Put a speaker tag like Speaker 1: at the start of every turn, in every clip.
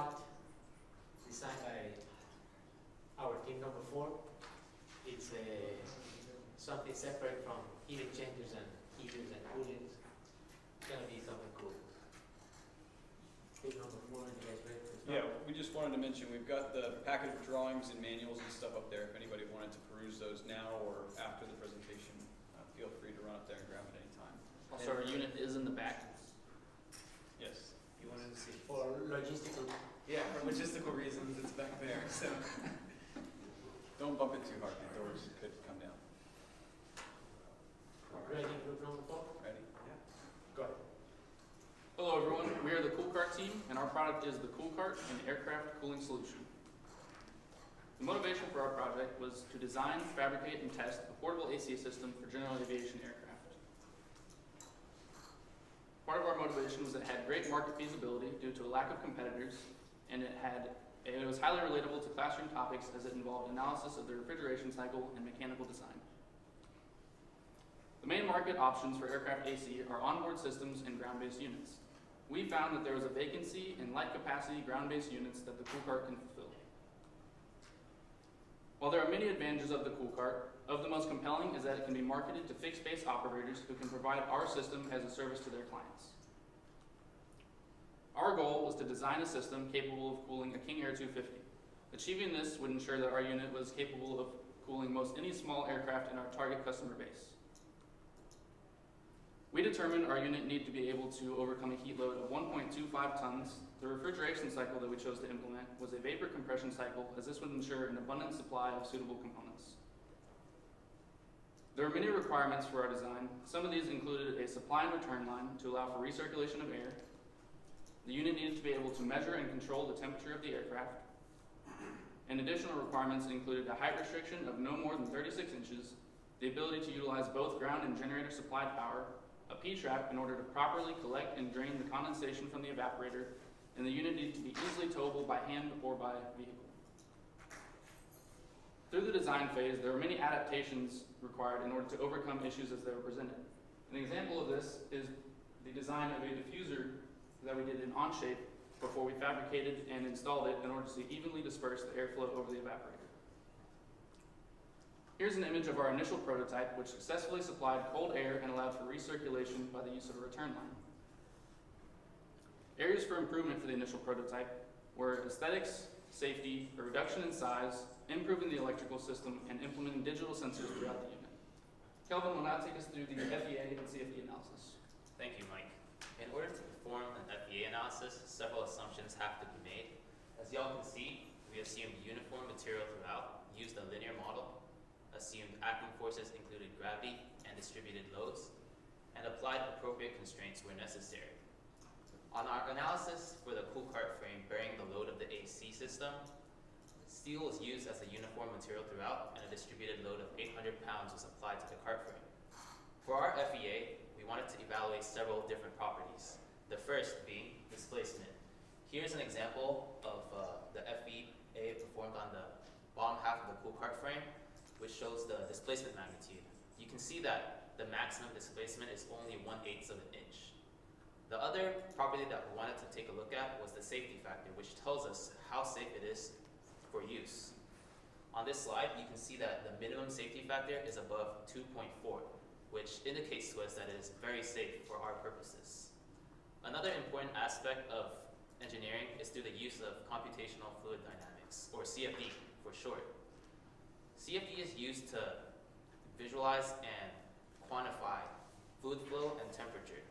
Speaker 1: not designed by our team number 4. It's something separate from heat exchangers and heaters and coolings. It's going to be something cool. Team number 4, you guys ready to start?
Speaker 2: Yeah, we just wanted to mention we've got the packet of drawings and manuals and stuff up there. If anybody wanted to peruse those now or after the presentation, feel free to run up there and grab it anytime.
Speaker 3: Also, our unit is in the back.
Speaker 2: Yes.
Speaker 4: You wanted to see?
Speaker 1: For logistical.
Speaker 4: Yeah, for logistical reasons, it's back there. So
Speaker 2: Don't bump it too hard. The doors could come down.
Speaker 1: Ready, group number 4?
Speaker 2: Ready?
Speaker 4: yeah.
Speaker 1: Go ahead.
Speaker 3: Hello everyone, we are the Cool Cart team, and our product is the Cool Cart, an aircraft cooling solution. The motivation for our project was to design, fabricate, and test a portable AC system for general aviation aircraft. Part of our motivation was that it had great market feasibility due to a lack of competitors, and it was highly relatable to classroom topics as it involved analysis of the refrigeration cycle and mechanical design. The main market options for aircraft AC are onboard systems and ground-based units. We found that there was a vacancy in light-capacity ground-based units that the Cool Cart can fulfill. While there are many advantages of the Cool Cart, of the most compelling is that it can be marketed to fixed-base operators who can provide our system as a service to their clients. Our goal was to design a system capable of cooling a King Air 250. Achieving this would ensure that our unit was capable of cooling most any small aircraft in our target customer base. We determined our unit needed to be able to overcome a heat load of 1.25 tons. The refrigeration cycle that we chose to implement was a vapor compression cycle, as this would ensure an abundant supply of suitable components. There are many requirements for our design. Some of these included a supply and return line to allow for recirculation of air. The unit needed to be able to measure and control the temperature of the aircraft. And additional requirements included a height restriction of no more than 36 inches, the ability to utilize both ground and generator supplied power, a P-trap in order to properly collect and drain the condensation from the evaporator, and the unit needed to be easily towable by hand or by vehicle. Through the design phase, there were many adaptations required in order to overcome issues as they were presented. An example of this is the design of a diffuser that we did in Onshape before we fabricated and installed it in order to evenly disperse the airflow over the evaporator. Here's an image of our initial prototype, which successfully supplied cold air and allowed for recirculation by the use of a return line. Areas for improvement for the initial prototype were aesthetics, safety, a reduction in size, improving the electrical system, and implementing digital sensors throughout the unit. Kelvin will now take us through the FEA and CFD analysis.
Speaker 5: Thank you, Mike. In order to perform an FEA analysis, several assumptions have to be made. As y'all can see, we assumed uniform material throughout, used a linear model, assumed acting forces included gravity and distributed loads, and applied appropriate constraints where necessary. On our analysis for the Cool Cart frame bearing the load of the AC system, steel was used as a uniform material throughout, and a distributed load of 800 pounds was applied to the cart frame. For our FEA, we wanted to evaluate several different properties, the first being displacement. Here's an example of the FEA performed on the bottom half of the Cool Cart frame, which shows the displacement magnitude. You can see that the maximum displacement is only 1/8 of an inch. The other property that we wanted to take a look at was the safety factor, which tells us how safe it is for use. On this slide, you can see that the minimum safety factor is above 2.4, which indicates to us that it is very safe for our purposes. Another important aspect of engineering is through the use of computational fluid dynamics, or CFD for short. CFD is used to visualize and quantify fluid flow and temperature.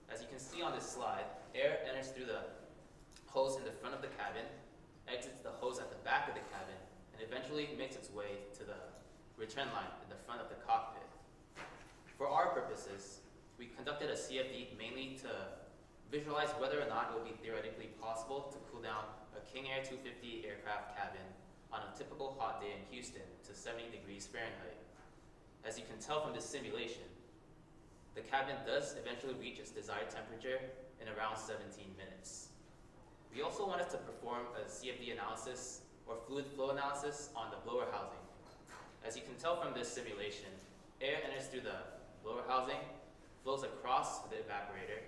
Speaker 5: As you can see on this slide, air enters through the hose in the front of the cabin, exits the hose at the back of the cabin, and eventually makes its way to the return line in the front of the cockpit. For our purposes, we conducted a CFD mainly to visualize whether or not it would be theoretically possible to cool down a King Air 250 aircraft cabin on a typical hot day in Houston to 70 degrees Fahrenheit. As you can tell from this simulation, the cabin does eventually reach its desired temperature in around 17 minutes. We also wanted to perform a CFD analysis or fluid flow analysis on the blower housing. As you can tell from this simulation, air enters through the blower housing, flows across the evaporator,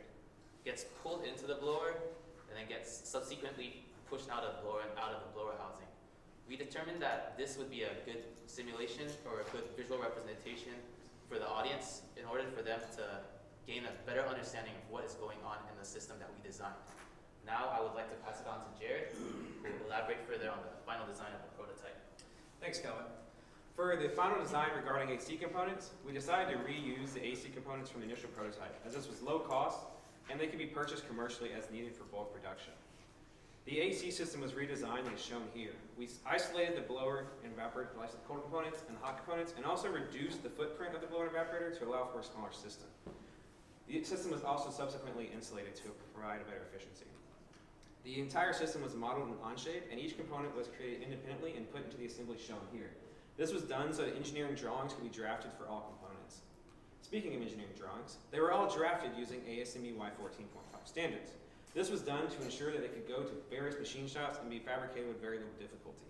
Speaker 5: gets pulled into the blower, and then gets subsequently pushed out of the blower housing. We determined that this would be a good simulation or a good visual representation for the audience in order for them to gain a better understanding of what is going on in the system that we designed. Now I would like to pass it on to Jared, who will elaborate further on the final design of the prototype.
Speaker 4: Thanks, Kelvin. For the final design regarding AC components, we decided to reuse the AC components from the initial prototype, as this was low cost and they could be purchased commercially as needed for bulk production. The AC system was redesigned as shown here. We isolated the blower and evaporator cold components and hot components, and also reduced the footprint of the blower and evaporator to allow for a smaller system. The system was also subsequently insulated to provide a better efficiency. The entire system was modeled in Onshape, and each component was created independently and put into the assembly shown here. This was done so that engineering drawings could be drafted for all components. Speaking of engineering drawings, they were all drafted using ASME Y14.5 standards. This was done to ensure that they could go to various machine shops and be fabricated with very little difficulty.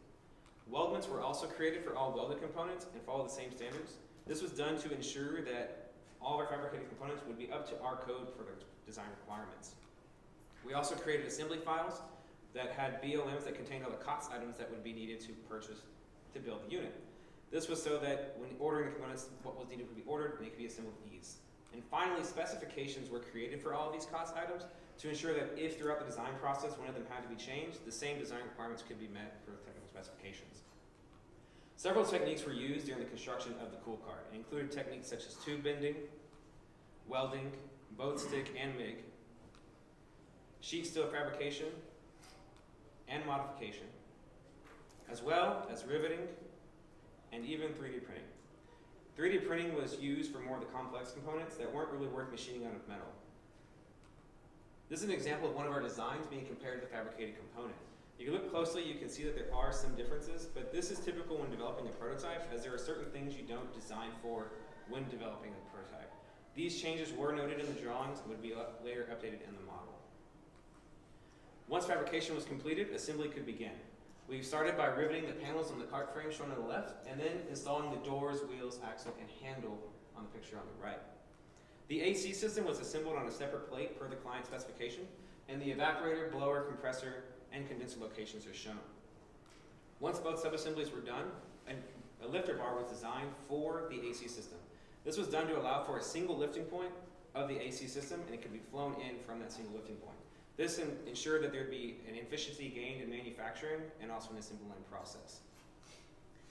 Speaker 4: Weldments were also created for all welded components and follow the same standards. This was done to ensure that all of our fabricated components would be up to our code for the design requirements. We also created assembly files that had BOMs that contained all the COTS items that would be needed to purchase to build the unit. This was so that when ordering the components, what was needed would be ordered and they could be assembled with ease. And finally, specifications were created for all of these COTS items to ensure that if throughout the design process one of them had to be changed, the same design requirements could be met for the technical specifications. Several techniques were used during the construction of the cool cart. It included techniques such as tube bending, welding, boat stick and MIG, sheet steel fabrication and modification, as well as riveting and even 3D printing. 3D printing was used for more of the complex components that weren't really worth machining out of metal. This is an example of one of our designs being compared to the fabricated component. If you look closely, you can see that there are some differences, but this is typical when developing a prototype, as there are certain things you don't design for when developing a prototype. These changes were noted in the drawings and would be later updated in the model. Once fabrication was completed, assembly could begin. We started by riveting the panels on the cart frame shown on the left, and then installing the doors, wheels, axle, and handle on the picture on the right. The AC system was assembled on a separate plate per the client specification, and the evaporator, blower, compressor, and condenser locations are shown. Once both subassemblies were done, a lifter bar was designed for the AC system. This was done to allow for a single lifting point of the AC system, and it could be flown in from that single lifting point. This ensured that there'd be an efficiency gained in manufacturing and also in the assembly line process.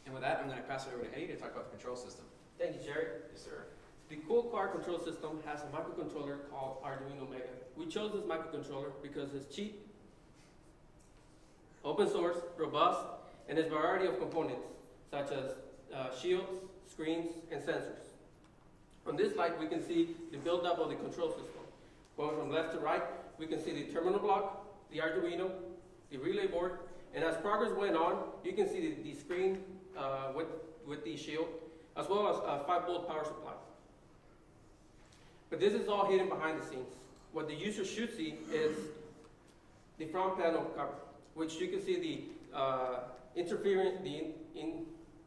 Speaker 4: And with that, I'm going to pass it over to Eddie to talk about the control system.
Speaker 6: Thank you, Jared.
Speaker 4: Yes, sir.
Speaker 6: The cool car control system has a microcontroller called Arduino Mega. We chose this microcontroller because it's cheap, open source, robust, and has a variety of components such as shields, screens, and sensors. On this slide, we can see the buildup of the control system. Going from left to right, we can see the terminal block, the Arduino, the relay board, and as progress went on, you can see the screen with the shield, as well as a 5-volt power supply. But this is all hidden behind the scenes. What the user should see is the front panel cover, which you can see the interference,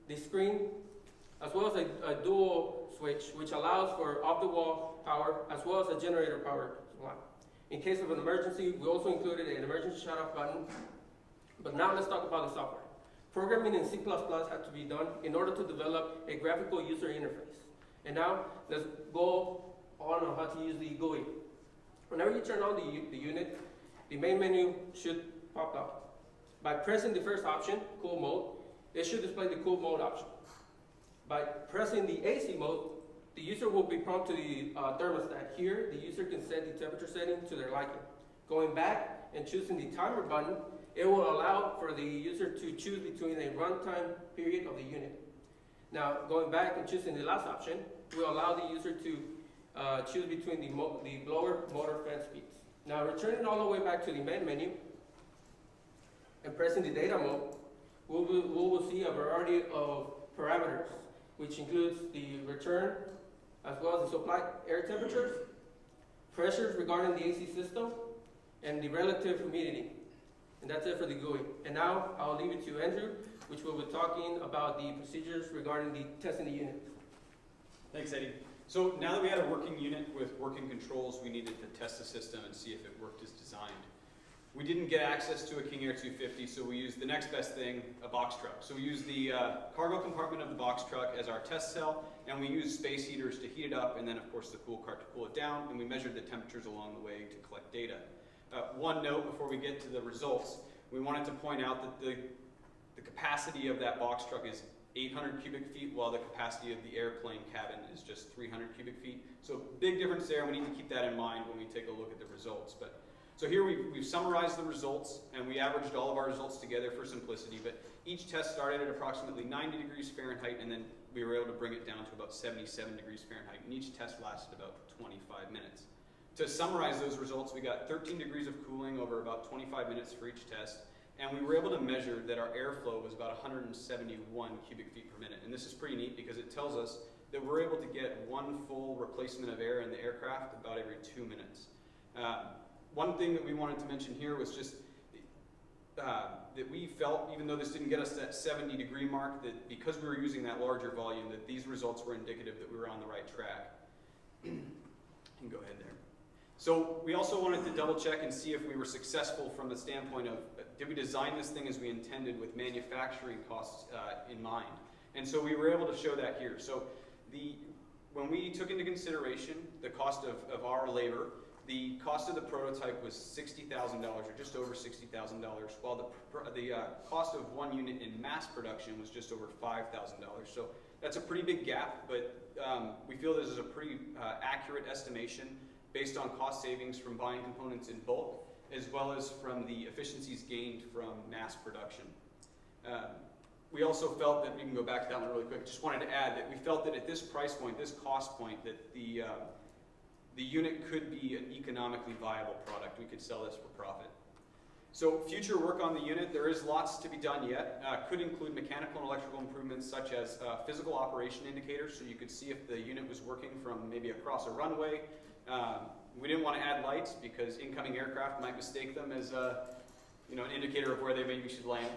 Speaker 6: the screen, as well as a dual switch, which allows for off-the-wall power, as well as a generator power supply. In case of an emergency, we also included an emergency shut-off button. But now let's talk about the software. Programming in C++ had to be done in order to develop a graphical user interface. And now let's go on how to use the GUI. Whenever you turn on the unit, the main menu should pop up. By pressing the first option, cool mode, it should display the cool mode option. By pressing the AC mode, the user will be prompted to the thermostat. Here, the user can set the temperature setting to their liking. Going back and choosing the timer button, it will allow for the user to choose between a runtime period of the unit. Now, going back and choosing the last option will allow the user to choose between the blower, motor, fan speeds. Now, returning all the way back to the main menu and pressing the data mode, we will see a variety of parameters, which includes the return, as well as the supply air temperatures, pressures regarding the AC system, and the relative humidity. And that's it for the GUI. And now I'll leave it to Andrew, which will be talking about the procedures regarding the testing the unit.
Speaker 2: Thanks, Eddie. So now that we had a working unit with working controls, we needed to test the system and see if it worked as designed. We didn't get access to a King Air 250, so we used the next best thing, a box truck. So we used the cargo compartment of the box truck as our test cell, and we used space heaters to heat it up, and then of course the cool cart to cool it down, and we measured the temperatures along the way to collect data. One note before we get to the results, we wanted to point out that the capacity of that box truck is 800 cubic feet, while the capacity of the airplane cabin is just 300 cubic feet. So big difference there, we need to keep that in mind when we take a look at the results. So here we've summarized the results, and we averaged all of our results together for simplicity, but each test started at approximately 90 degrees Fahrenheit, and then we were able to bring it down to about 77 degrees Fahrenheit, and each test lasted about 25 minutes. To summarize those results, we got 13 degrees of cooling over about 25 minutes for each test, and we were able to measure that our airflow was about 171 cubic feet per minute. And this is pretty neat because it tells us that we're able to get one full replacement of air in the aircraft about every 2 minutes. One thing that we wanted to mention here was just that we felt, even though this didn't get us that 70 degree mark, that because we were using that larger volume, that these results were indicative that we were on the right track. You can go ahead there. So we also wanted to double check and see if we were successful from the standpoint of, did we design this thing as we intended with manufacturing costs in mind? And so we were able to show that here. So when we took into consideration the cost of our labor, the cost of the prototype was $60,000, or just over $60,000, while the cost of one unit in mass production was just over $5,000. So that's a pretty big gap, but we feel this is a pretty accurate estimation based on cost savings from buying components in bulk, as well as from the efficiencies gained from mass production. We also felt that, we can go back to that one really quick, just wanted to add that we felt that at this price point, this cost point, that the unit could be an economically viable product. We could sell this for profit. So future work on the unit, there is lots to be done yet. Could include mechanical and electrical improvements such as physical operation indicators, so you could see if the unit was working from maybe across a runway. We didn't want to add lights because incoming aircraft might mistake them as an indicator of where they maybe should land.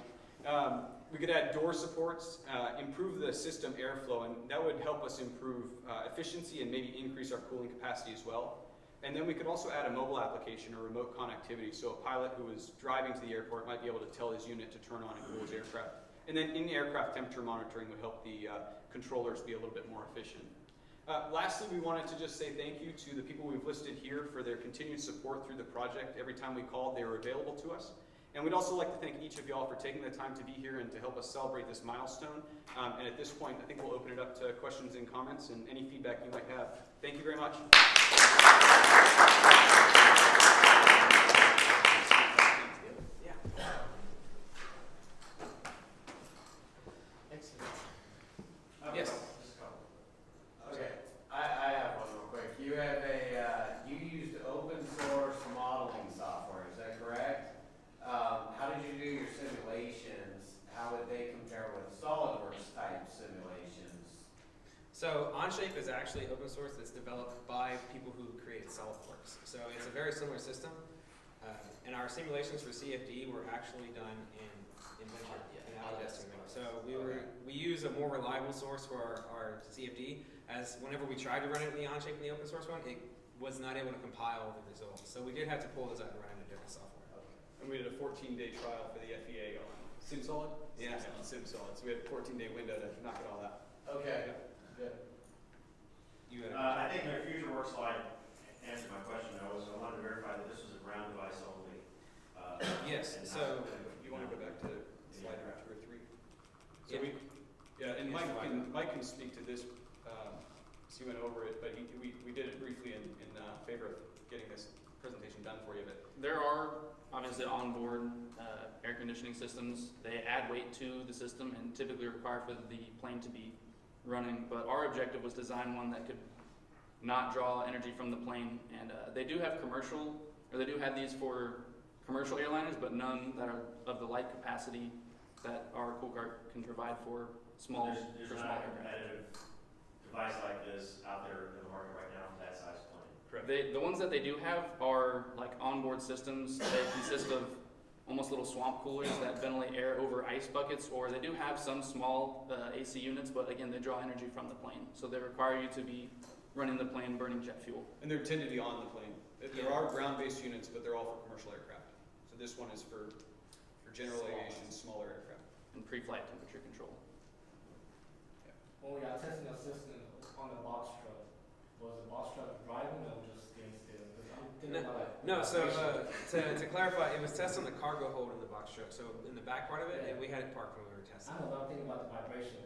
Speaker 2: We could add door supports, improve the system airflow, and that would help us improve efficiency and maybe increase our cooling capacity as well. And then we could also add a mobile application or remote connectivity, so a pilot who is driving to the airport might be able to tell his unit to turn on and cool his aircraft. And then in-aircraft temperature monitoring would help the controllers be a little bit more efficient. Lastly, we wanted to just say thank you to the people we've listed here for their continued support through the project. Every time we called, they were available to us. And we'd also like to thank each of y'all for taking the time to be here and to help us celebrate this milestone. And at this point, I think we'll open it up to questions and comments and any feedback you might have. Thank you very much.
Speaker 1: Excellent.
Speaker 4: Yes.
Speaker 7: Okay, I have one real quick. You have you used open source modeling software, is that correct? How did you do your simulations? How would they compare with SolidWorks type simulations?
Speaker 4: So Onshape is actually open source. It's developed by people who created SolidWorks. So it's a very similar system. And our simulations for CFD were actually done in Venture, in Autodesk. So we use a more reliable source for our CFD, as whenever we tried to run it in the Onshape in the open source one, it was not able to compile the results. So we did have to pull those out and run it in a different software.
Speaker 2: And we did a 14-day trial for the FEA on SimSolid.
Speaker 4: Yeah.
Speaker 2: On SimSolid. So we had a 14-day window to knock it all out.
Speaker 7: Okay, good.
Speaker 4: You had
Speaker 8: I think their FutureWorks slide answered my question. I wanted to verify that this was a ground device only.
Speaker 4: yes.
Speaker 8: and
Speaker 4: So
Speaker 2: You want to go back to slide number 2 or 3? So
Speaker 4: yeah.
Speaker 2: and
Speaker 4: Yes,
Speaker 2: Mike can speak to this. So you went over it, but we did it briefly in favor of getting this presentation done for you. But
Speaker 3: There are obviously onboard air conditioning systems. They add weight to the system and typically require for the plane to be running. But our objective was to design one that could not draw energy from the plane. And they do have these for commercial airliners, but none that are of the light capacity that our Cool Cart can provide for small
Speaker 8: There's
Speaker 3: for
Speaker 8: not
Speaker 3: small
Speaker 8: a
Speaker 3: aircraft.
Speaker 8: competitive device like this out there in the market right now for that size plane.
Speaker 3: The ones that they do have are like onboard systems. They consist of almost little swamp coolers that ventilate air over ice buckets, or they do have some small AC units, but again, they draw energy from the plane. So they require you to be running the plane burning jet fuel.
Speaker 2: and they're intended to be on the plane. There are ground-based units, but they're all for commercial aircraft. So this one is for general aviation, smaller aircraft.
Speaker 3: And pre-flight temperature control.
Speaker 9: When we are testing the system on the box truck, was the box truck driving or just staying still? 'Cause I'm thinking about like.
Speaker 4: No, so to clarify, it was tested on the cargo hold in the box truck, so in the back part of it, and we had it parked when we were testing.
Speaker 9: I know, but I'm thinking about the vibration.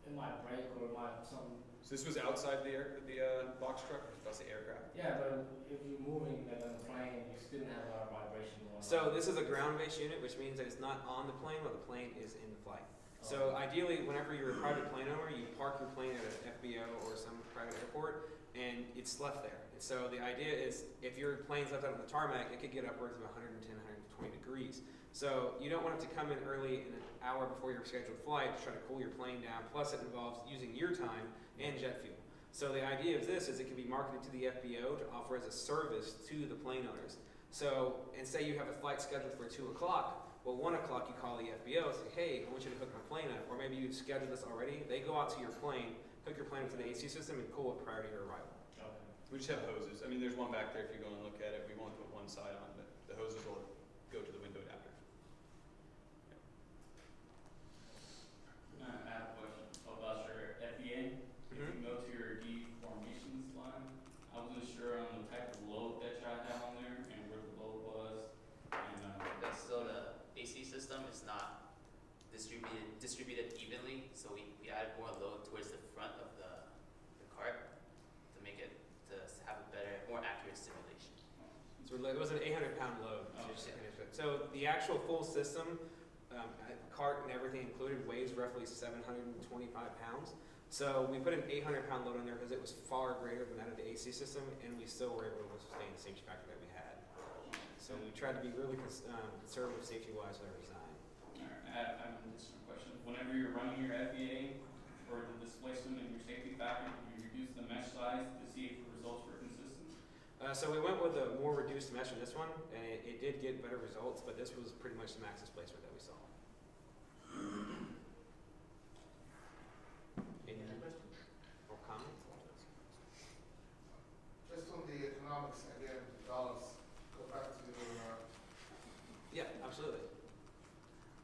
Speaker 9: It might break or it might something.
Speaker 2: So this was outside the box truck, or about to say aircraft?
Speaker 9: Yeah, but if you're moving like on the plane, you still have a lot of vibration going on.
Speaker 4: So this is a ground-based unit, which means that it's not on the plane while the plane is in flight. So ideally, whenever you're a private plane owner, you park your plane at an FBO or some private airport, and it's left there. And so the idea is, if your plane's left out on the tarmac, it could get upwards of 110, 120 degrees. So you don't want it to come in early in an hour before your scheduled flight to try to cool your plane down. Plus, it involves using your time and jet fuel. So the idea of this is it can be marketed to the FBO to offer as a service to the plane owners. So, and say you have a flight scheduled for 2 o'clock. Well, 1 o'clock you call the FBO and say, hey, I want you to hook my plane up. Or maybe you've scheduled this already. They go out to your plane, hook your plane up to the AC system, and cool it prior to your arrival.
Speaker 9: Okay.
Speaker 2: We just have hoses. I mean, there's one back there if you go and look at it. We won't put one side on, but the hoses will go to the window adapter.
Speaker 10: I have a question about your FEA. If you go to your deformations line, I wasn't sure on the type of load that y'all have on there and where the load was. And
Speaker 5: That's still the AC system is not distributed evenly, so we added more load towards the front of the cart to make it to have a better, more accurate simulation.
Speaker 4: So it was an 800-pound load. So the actual full system, cart and everything included, weighs roughly 725 pounds. So we put an 800-pound load on there because it was far greater than that of the AC system, and we still were able to sustain the safety factor that we had. So we tried to be really conservative safety-wise with our design.
Speaker 10: I have an additional question. Whenever you're running your FEA for the displacement and your safety factor, do you reduce the mesh size to see if the results were consistent?
Speaker 4: So we went with a more reduced mesh in this one, and it did get better results, but this was pretty much the max displacement that we saw. Any other questions or comments?
Speaker 11: Just on the economics, again, dollars, go back to
Speaker 4: Yeah, absolutely.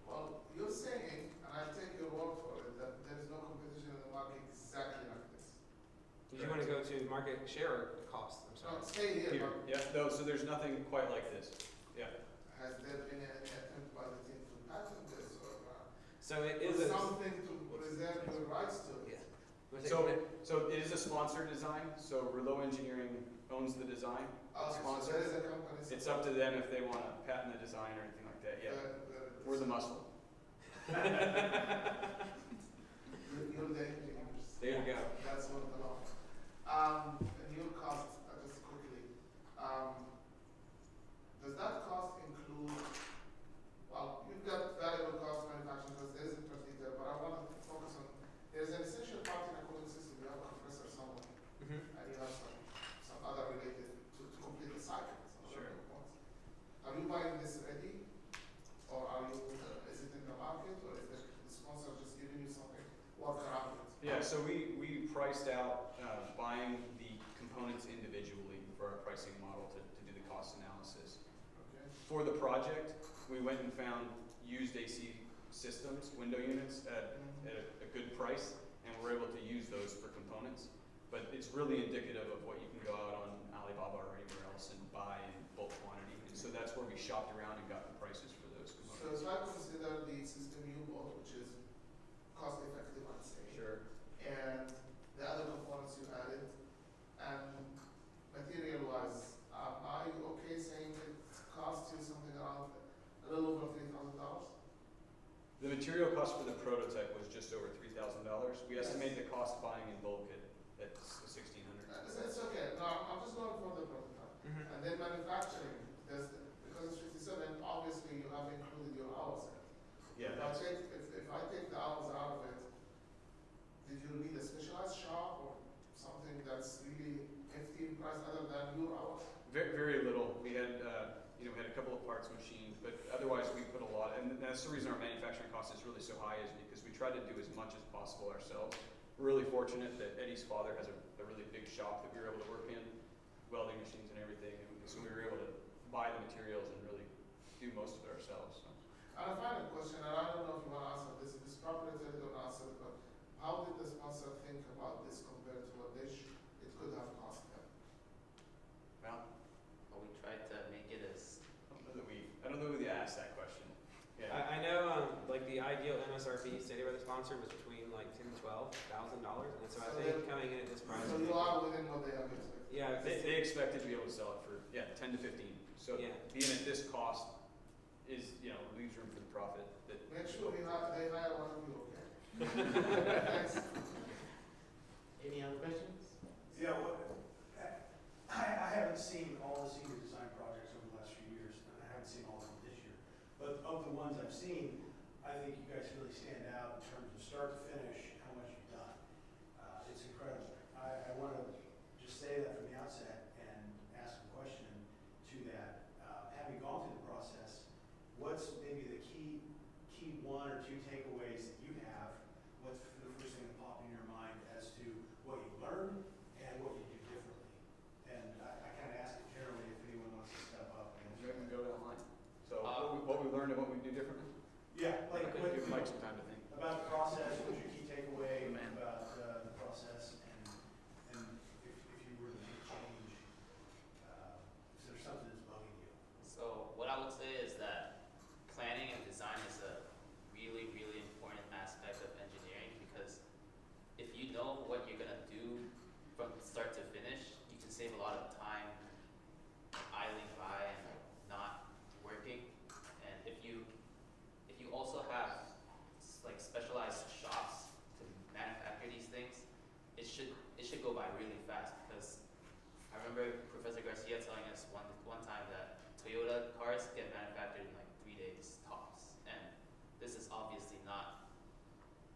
Speaker 11: well, you're saying, and I take your word for it, that there is no competition in the market exactly like this.
Speaker 4: Did you want to go to market share or cost? I'm
Speaker 11: So
Speaker 4: sorry.
Speaker 11: stay here,
Speaker 2: Here,
Speaker 11: but
Speaker 2: yeah, no, so there's nothing quite like this. Yeah.
Speaker 11: has there been any attempt by the team to patent this or
Speaker 4: So it is a.
Speaker 11: something to reserve your rights to it?
Speaker 4: Yeah.
Speaker 2: So it is a sponsored design, so Rouleau Engineering owns the design.
Speaker 11: So
Speaker 2: Sponsor.
Speaker 11: there is a company.
Speaker 2: It's up to them if they want to patent the design or anything like that, yeah. We're the muscle.
Speaker 11: You're the engineers.
Speaker 4: There you go.
Speaker 11: That's what the law. And your cost, just quickly, does that cost include, well, you've got variable cost manufacturing cost, there is in detail, but I want to focus on, there's an essential part in a cooling system, you have a compressor somewhere, and you have some other related to complete the cycle, some other components. Are you buying this ready, or are you, is it in the market, or is the sponsor just giving you something, work around it?
Speaker 2: Yeah, so we priced out buying the components individually for our pricing model to do the cost analysis.
Speaker 11: Okay.
Speaker 2: For the project, we went and found used AC systems, window units at a good price, and we're able to use those for components. But it's really indicative of what you can go out on Alibaba or anywhere else and buy in bulk quantity. And so that's where we shopped around and got the prices for those
Speaker 11: So
Speaker 2: components.
Speaker 11: if I consider the system you bought, which is cost effective, I'd say,
Speaker 2: Sure.
Speaker 11: and the other components you added, and material wise, are you okay saying it cost you something around a little over $3,000?
Speaker 2: The material cost for the prototype was just over $3,000. We estimate the cost buying in bulk at $1,600.
Speaker 11: It's okay. No, I'm just going for the prototype. And then manufacturing, because it's 57, obviously you have included your hours in it.
Speaker 2: Yeah,
Speaker 11: If I take the hours out of it, did you need a specialized shop or something that's really hefty in price other than your hours?
Speaker 2: very, very little. We had, we had a couple of parts machined, but otherwise we put a lot. And that's the reason our manufacturing cost is really so high, is because we try to do as much as possible ourselves. We're really fortunate that Eddie's father has a really big shop that we were able to work in, welding machines and everything. And so we were able to buy the materials and really do most of it ourselves. So.
Speaker 11: And a final question, and I don't know if you want to answer this, if it's properly tell you don't answer it, but how did the sponsor think about this compared to what it could have cost them?
Speaker 5: Well, we tried to make it as
Speaker 2: I don't know who asked that question. Yeah.
Speaker 4: I know, like the ideal MSRP stated by the sponsor was between like $10,000 to $12,000, and so I think coming in at this price.
Speaker 11: So you are within what they have expected.
Speaker 4: Yeah,
Speaker 2: They expected to be able to sell it for 10 to 15. So
Speaker 4: Yeah.
Speaker 2: being at this cost is leaves room for the profit. That
Speaker 11: Make sure they hire one of you, okay? Thanks.
Speaker 1: Any other questions?
Speaker 12: Yeah, I haven't seen all the senior design projects over the last few years, and I haven't seen all of them this year. But of the ones I've seen, I think you guys really stand out in terms of start to finish, how much you've done. It's incredible. I want to just say that from the outset and ask a question to that. Having gone through the process, what's maybe the key one or two takeaways that you have? What's the first thing that popped in your mind as to what you learned and what you do differently? And I kind of ask it generally if anyone wants to step up and
Speaker 2: we can go down the line. So what we learned and what we do differently.
Speaker 12: yeah, like what,
Speaker 2: Give Mike some time to think.
Speaker 12: about the process. What's your key takeaway about the process? And if you were to make change, is there something that's bugging you?
Speaker 5: So what I would say is that planning and design is a really, really important aspect of engineering, because if you know what you're gonna do from start to finish, you can save a lot of time idling by and not working. And if you also have like specialized shops to manufacture these things, it should go by really fast, because I remember Professor Garcia telling us one time that Toyota cars get manufactured in like 3 days tops, and this is obviously not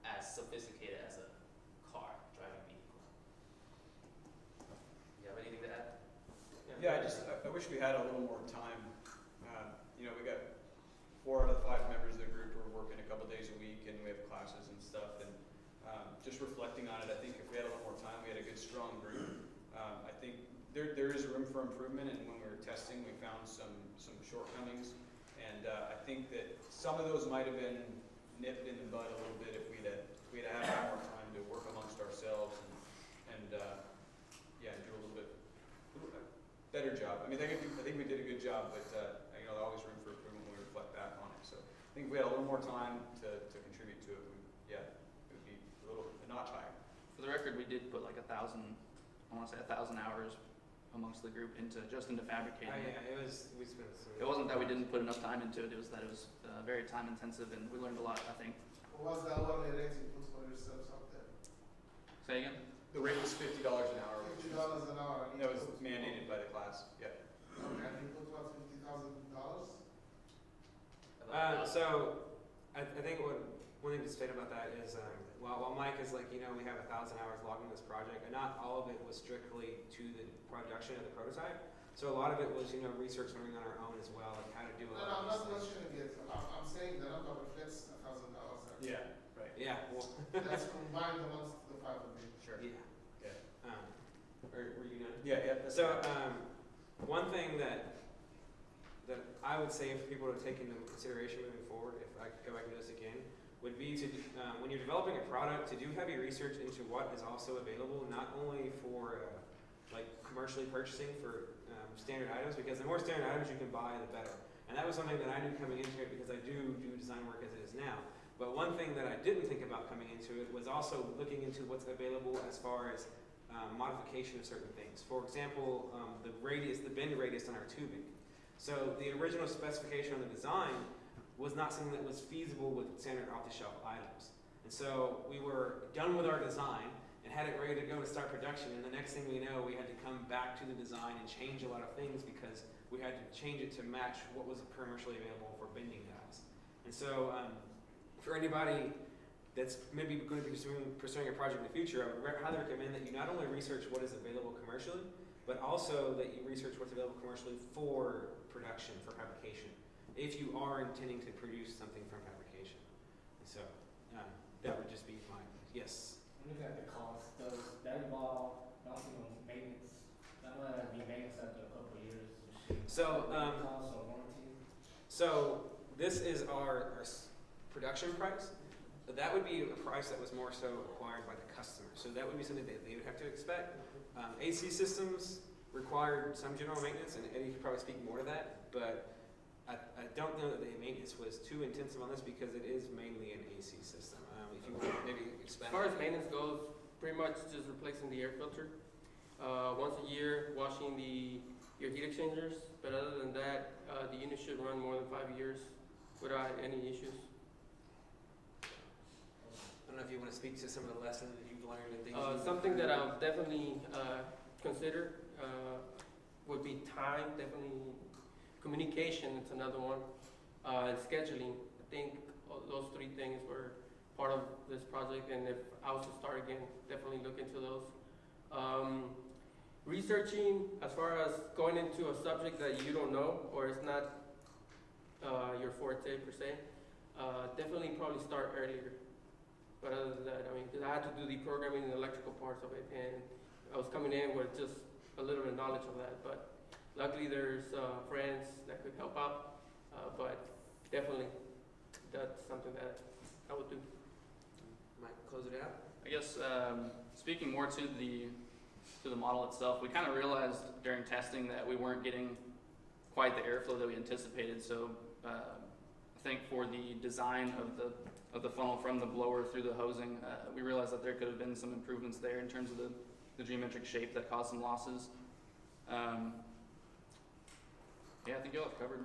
Speaker 5: as sophisticated as a car driving vehicle. You have anything to add?
Speaker 2: Yeah, I wish we had a little more time. We got 4 out of the 5 members of the group who are working a couple days a week, and we have classes and stuff. And just reflecting on it, I think if we had a little more time, we had a good, strong group. I think there is room for improvement, and when we were testing, we found some shortcomings. And I think that some of those might have been nipped in the bud a little bit if we'd had more time to work amongst ourselves and do a little bit better job. I mean, I think we did a good job, but there's always room for improvement when we reflect back on it. So I think if we had a little more time to contribute to it, it would be a notch higher.
Speaker 3: For the record, we did put like 1,000 hours amongst the group into fabricating.
Speaker 4: We spent some.
Speaker 3: It wasn't that we didn't put enough time into it, it was that it was very time intensive, and we learned a lot, I think.
Speaker 11: What was the hourly rate you put for yourselves up there?
Speaker 3: Say again?
Speaker 2: The rate was $50 an hour.
Speaker 11: $50 an hour.
Speaker 2: That was mandated by the class. Yeah.
Speaker 11: Okay, and you put what, $50,000?
Speaker 4: So I think one thing to state about that is while Mike is like, we have 1,000 hours logged in this project, and not all of it was strictly to the production of the prototype. So a lot of it was research learning on our own as well, like how to do a
Speaker 11: No,
Speaker 4: lot
Speaker 11: I'm
Speaker 4: of
Speaker 11: not
Speaker 4: these things.
Speaker 11: questioning it. I'm saying the number reflects $1,000.
Speaker 2: Yeah. Right.
Speaker 4: Yeah, well,
Speaker 11: That's combined amongst the 5 of you.
Speaker 2: Sure.
Speaker 4: yeah.
Speaker 2: Yeah.
Speaker 4: Were you done?
Speaker 2: Yeah.
Speaker 4: So one thing that I would say for people to take into consideration moving forward, if I could go back and do this again, would be to when you're developing a product, to do heavy research into what is also available, not only for like commercially purchasing for standard items, because the more standard items you can buy, the better. And that was something that I knew coming into it, because I do design work as it is now. But one thing that I didn't think about coming into it was also looking into what's available as far as modification of certain things. For example, the bend radius on our tubing. So the original specification on the design was not something that was feasible with standard off-the-shelf items. And so we were done with our design and had it ready to go to start production, and the next thing we know, we had to come back to the design and change a lot of things, because we had to change it to match what was commercially available for bending guys. And so for anybody that's maybe going to be pursuing a project in the future, I would highly recommend that you not only research what is available commercially, but also that you research what's available commercially for production, for fabrication, if you are intending to produce something from fabrication. And so that would just be my, yes?
Speaker 9: I'm looking at the cost. Does that involve maintenance? I know that would be maintenance after a couple of years.
Speaker 4: So,
Speaker 9: cost or warranty?
Speaker 4: So this is our production price. But that would be a price that was more so acquired by the customer. So that would be something that they would have to expect. AC systems required some general maintenance, and Eddie could probably speak more to that. But I don't know that the maintenance was too intensive on this because it is mainly an AC system. If you want to maybe
Speaker 6: As
Speaker 4: expand.
Speaker 6: far as maintenance goes, pretty much just replacing the air filter. Once a year, washing your heat exchangers. But other than that, the unit should run more than 5 years without any issues.
Speaker 4: I don't know if you want to speak to some of the lessons that you've learned and things.
Speaker 6: Something that I'll definitely consider would be time, definitely communication, it's another one, and scheduling. I think those 3 things were part of this project, and if I was to start again, definitely look into those. Researching, as far as going into a subject that you don't know or it's not your forte per se, definitely probably start earlier. But other than that, I mean, because I had to do the programming and electrical parts of it, and I was coming in with just a little bit of knowledge of that. But luckily, there's friends that could help out. But definitely, that's something that I would do.
Speaker 4: Might close it out.
Speaker 3: I guess speaking more to the model itself, we kind of realized during testing that we weren't getting quite the airflow that we anticipated. So I think for the design of the funnel from the blower through the hosing, we realized that there could have been some improvements there in terms of the geometric shape that caused some losses. Yeah, I think you'll have covered.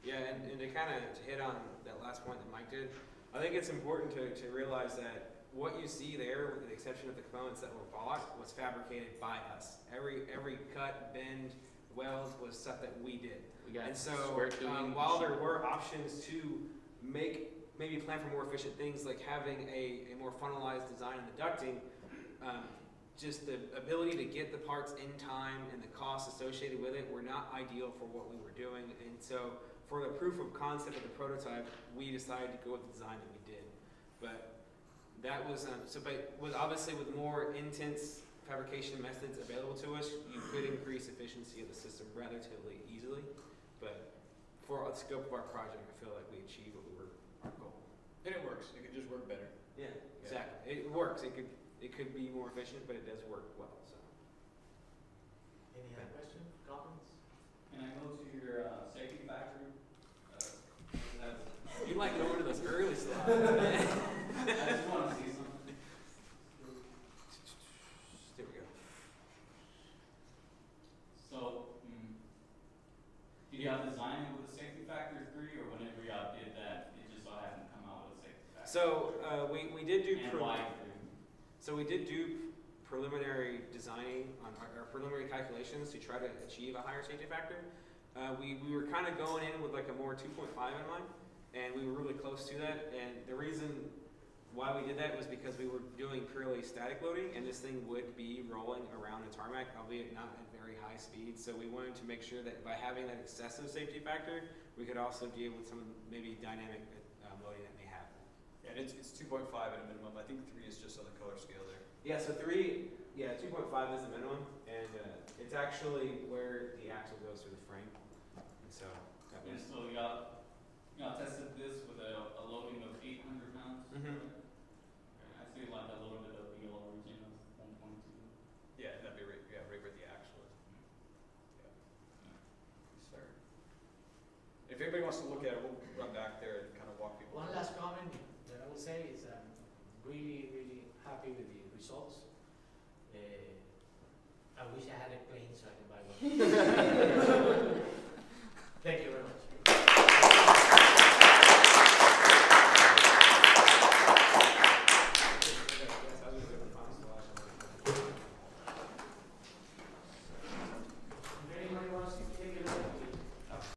Speaker 4: Yeah, and to kind of hit on that last point that Mike did, I think it's important to realize that what you see there, with the exception of the components that were bought, was fabricated by us. Every cut, bend, weld was stuff that we did.
Speaker 3: We got
Speaker 4: And so
Speaker 3: square tubing,
Speaker 4: while there were options to maybe plan for more efficient things like having a more funnelized design in the ducting, just the ability to get the parts in time and the costs associated with it were not ideal for what we were doing. And so for the proof of concept of the prototype, we decided to go with the design that we did. But that was, but with obviously with more intense fabrication methods available to us, you could increase efficiency of the system relatively easily. But for the scope of our project, I feel like we achieved what we were our goal.
Speaker 2: And it works. It could just work better.
Speaker 4: Yeah, exactly. It works. It could be more efficient, but it does work well. So.
Speaker 1: Any other questions, comments?
Speaker 10: Can I go to your safety factor?
Speaker 4: You like going to those early slides.
Speaker 10: I just want to see something.
Speaker 4: There we go.
Speaker 10: So, did y'all design it with a safety factor 3, or whenever y'all did that, it just so happened to come out with a safety factor?
Speaker 4: So we did do
Speaker 10: And why 3?
Speaker 4: So we did do preliminary designing on our preliminary calculations to try to achieve a higher safety factor. We were kind of going in with like a more 2.5 in mind, and we were really close to that. And the reason why we did that was because we were doing purely static loading, and this thing would be rolling around the tarmac, albeit not at very high speed. So we wanted to make sure that by having that excessive safety factor, we could also deal with some maybe dynamic loading that may happen.
Speaker 2: And it's 2.5 at a minimum. I think 3 is just on the color scale there.
Speaker 4: Yeah, so 2.5 is the minimum, and it's actually where the axle goes through the frame. And so that
Speaker 10: And
Speaker 4: was.
Speaker 10: so y'all tested this with a loading of 800 pounds?
Speaker 4: Mhm.
Speaker 10: Okay, I see like a little bit of wheel origin of 1.2.
Speaker 2: Yeah, that'd be right where the axle is. Yeah. Yes, sir. If anybody wants to look at it, we'll run back there and kind of walk people.
Speaker 1: One last comment that I will say is I'm really, really happy with the results.